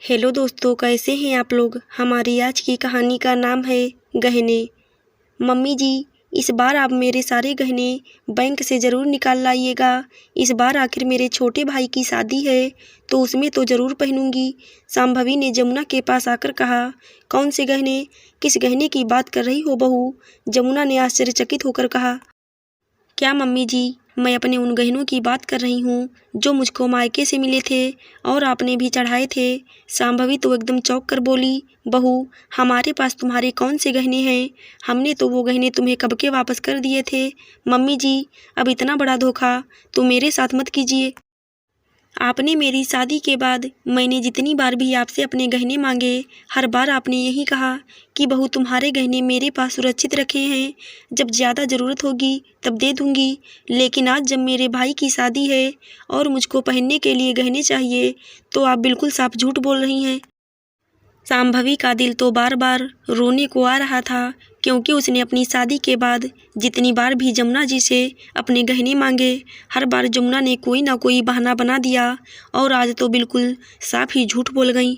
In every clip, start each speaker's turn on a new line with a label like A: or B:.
A: Hello दोस्तों, कैसे हैं आप लोग। हमारी आज की कहानी का नाम है गहने। मम्मी जी, इस बार आप मेरे सारे गहने बैंक से ज़रूर निकाल लाइएगा। इस बार आखिर मेरे छोटे भाई की शादी है तो उसमें तो ज़रूर पहनूंगी। शांभवी ने जमुना के पास आकर कहा। कौन से गहने? किस गहने की बात कर रही हो बहू? जमुना ने आश्चर्यचकित होकर कहा। क्या मम्मी जी, मैं अपने उन गहनों की बात कर रही हूँ जो मुझको मायके से मिले थे और आपने भी चढ़ाए थे। शांभवी तो एकदम चौंक कर बोली, बहू हमारे पास तुम्हारे कौन से गहने हैं? हमने तो वो गहने तुम्हें कब के वापस कर दिए थे। मम्मी जी, अब इतना बड़ा धोखा तो मेरे साथ मत कीजिए। आपने मेरी शादी के बाद मैंने जितनी बार भी आपसे अपने गहने मांगे, हर बार आपने यही कहा कि बहू तुम्हारे गहने मेरे पास सुरक्षित रखे हैं, जब ज़्यादा ज़रूरत होगी तब दे दूंगी। लेकिन आज जब मेरे भाई की शादी है और मुझको पहनने के लिए गहने चाहिए तो आप बिल्कुल साफ झूठ बोल रही हैं। शांभवी का दिल तो बार बार रोने को आ रहा था, क्योंकि उसने अपनी शादी के बाद जितनी बार भी जमुना जी से अपने गहने मांगे, हर बार जमुना ने कोई ना कोई बहाना बना दिया और आज तो बिल्कुल साफ ही झूठ बोल गई।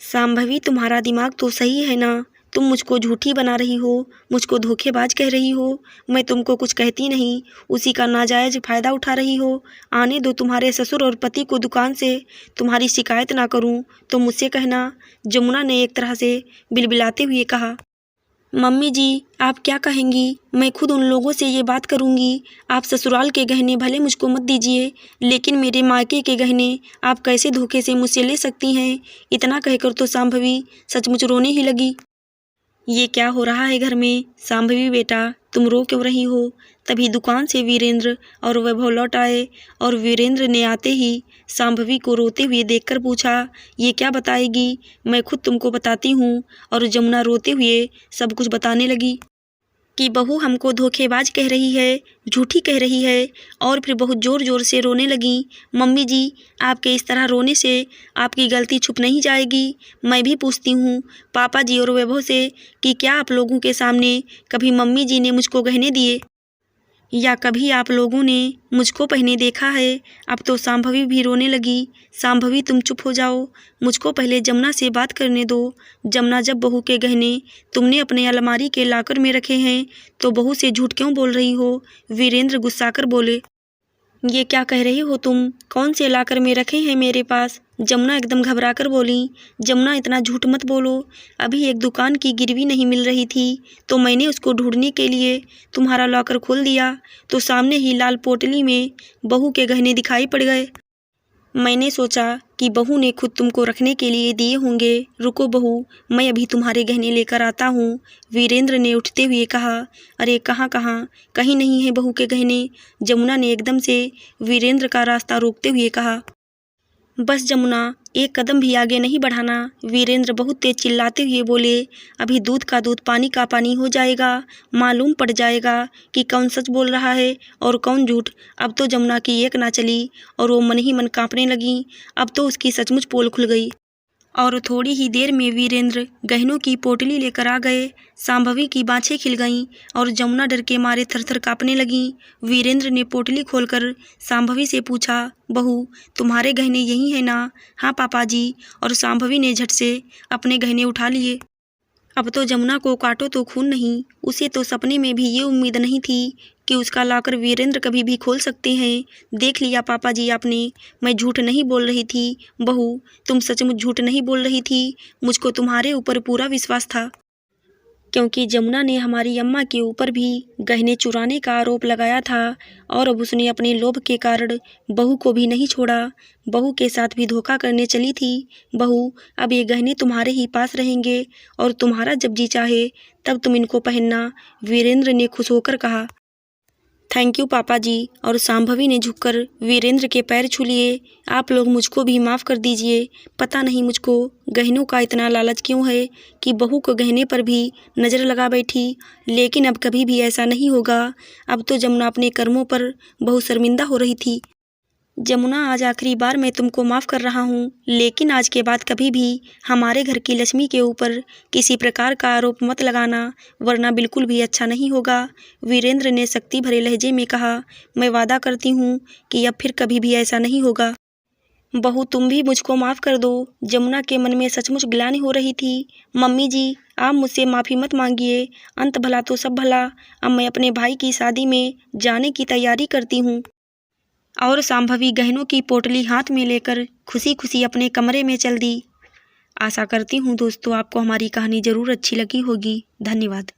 A: शांभवी, तुम्हारा दिमाग तो सही है ना? तुम मुझको झूठी बना रही हो, मुझको धोखेबाज कह रही हो। मैं तुमको कुछ कहती नहीं, उसी का नाजायज फ़ायदा उठा रही हो। आने दो तुम्हारे ससुर और पति को दुकान से। तुम्हारी शिकायत ना करूं तो मुझसे कहना, जमुना ने एक तरह से बिलबिलाते हुए कहा। मम्मी जी, आप क्या कहेंगी? मैं खुद उन लोगों से ये बात करूंगी। आप ससुराल के गहने भले मुझको मत दीजिए, लेकिन मेरे मायके के गहने आप कैसे धोखे से मुझसे ले सकती हैं? इतना कहकर तो शांभवी सचमुच रोने ही लगी। ये क्या हो रहा है घर में? शांभवी बेटा, तुम रो क्यों रही हो? तभी दुकान से वीरेंद्र और वैभव लौट आए और वीरेंद्र ने आते ही शांभवी को रोते हुए देखकर पूछा, ये क्या बताएगी? मैं खुद तुमको बताती हूँ। और जमुना रोते हुए सब कुछ बताने लगी कि बहू हमको धोखेबाज कह रही है, झूठी कह रही है, और फिर बहुत ज़ोर ज़ोर से रोने लगी। मम्मी जी, आपके इस तरह रोने से आपकी गलती छुप नहीं जाएगी। मैं भी पूछती हूँ पापा जी और वैभव से कि क्या आप लोगों के सामने कभी मम्मी जी ने मुझको गहने दिए या कभी आप लोगों ने मुझको पहने देखा है? अब तो शांभवी भी रोने लगी। शांभवी, तुम चुप हो जाओ, मुझको पहले जमुना से बात करने दो। जमुना, जब बहू के गहने तुमने अपने अलमारी के लाकर में रखे हैं तो बहू से झूठ क्यों बोल रही हो? वीरेंद्र गुस्साकर बोले। ये क्या कह रही हो तुम? कौन से लाकर में रखे हैं मेरे पास? जमुना एकदम घबराकर बोली। जमुना, इतना झूठ मत बोलो। अभी एक दुकान की गिरवी नहीं मिल रही थी तो मैंने उसको ढूंढने के लिए तुम्हारा लॉकर खोल दिया तो सामने ही लाल पोटली में बहू के गहने दिखाई पड़ गए। मैंने सोचा कि बहू ने खुद तुमको रखने के लिए दिए होंगे। रुको बहू, मैं अभी तुम्हारे गहने लेकर आता हूँ, वीरेंद्र ने उठते हुए कहा। अरे कहाँ कहाँ, कहीं नहीं है बहू के गहने। जमुना ने एकदम से वीरेंद्र का रास्ता रोकते हुए कहा। बस जमुना, एक कदम भी आगे नहीं बढ़ाना, वीरेंद्र बहुत तेज चिल्लाते हुए बोले। अभी दूध का दूध पानी का पानी हो जाएगा, मालूम पड़ जाएगा कि कौन सच बोल रहा है और कौन झूठ। अब तो जमुना की एक ना चली और वो मन ही मन कांपने लगी। अब तो उसकी सचमुच पोल खुल गई और थोड़ी ही देर में वीरेंद्र गहनों की पोटली लेकर आ गए। शांभवी की बाछें खिल गईं और जमुना डर के मारे थरथर कांपने लगी। वीरेंद्र ने पोटली खोलकर शांभवी से पूछा, बहू तुम्हारे गहने यही हैं ना? हाँ पापा जी। और शांभवी ने झट से अपने गहने उठा लिए। अब तो जमुना को काटो तो खून नहीं। उसे तो सपने में भी ये उम्मीद नहीं थी कि उसका लाकर वीरेंद्र कभी भी खोल सकते हैं। देख लिया पापा जी आपने, मैं झूठ नहीं बोल रही थी। बहू, तुम सचमुच झूठ नहीं बोल रही थी। मुझको तुम्हारे ऊपर पूरा विश्वास था, क्योंकि जमुना ने हमारी अम्मा के ऊपर भी गहने चुराने का आरोप लगाया था और अब उसने अपने लोभ के कारण बहू को भी नहीं छोड़ा, बहू के साथ भी धोखा करने चली थी। बहू, अब ये गहने तुम्हारे ही पास रहेंगे और तुम्हारा जब जी चाहे तब तुम इनको पहनना, वीरेंद्र ने खुश होकर कहा। थैंक यू पापा जी। और शांभवी ने झुककर वीरेंद्र के पैर छू लिए। आप लोग मुझको भी माफ़ कर दीजिए। पता नहीं मुझको गहनों का इतना लालच क्यों है कि बहू को गहने पर भी नज़र लगा बैठी, लेकिन अब कभी भी ऐसा नहीं होगा। अब तो जमुना अपने कर्मों पर बहुत शर्मिंदा हो रही थी। जमुना, आज आखिरी बार मैं तुमको माफ़ कर रहा हूँ, लेकिन आज के बाद कभी भी हमारे घर की लक्ष्मी के ऊपर किसी प्रकार का आरोप मत लगाना, वरना बिल्कुल भी अच्छा नहीं होगा। वीरेंद्र ने सख्ती भरे लहजे में कहा। मैं वादा करती हूँ कि अब फिर कभी भी ऐसा नहीं होगा। बहू तुम भी मुझको माफ़ कर दो। जमुना के मन में सचमुच ग्लानि हो रही थी। मम्मी जी आप मुझसे माफ़ी मत मांगिए, अंत भला तो सब भला। अब मैं अपने भाई की शादी में जाने की तैयारी करती हूँ। और संभवी गहनों की पोटली हाथ में लेकर खुशी खुशी अपने कमरे में चल दी। आशा करती हूँ दोस्तों आपको हमारी कहानी ज़रूर अच्छी लगी होगी। धन्यवाद।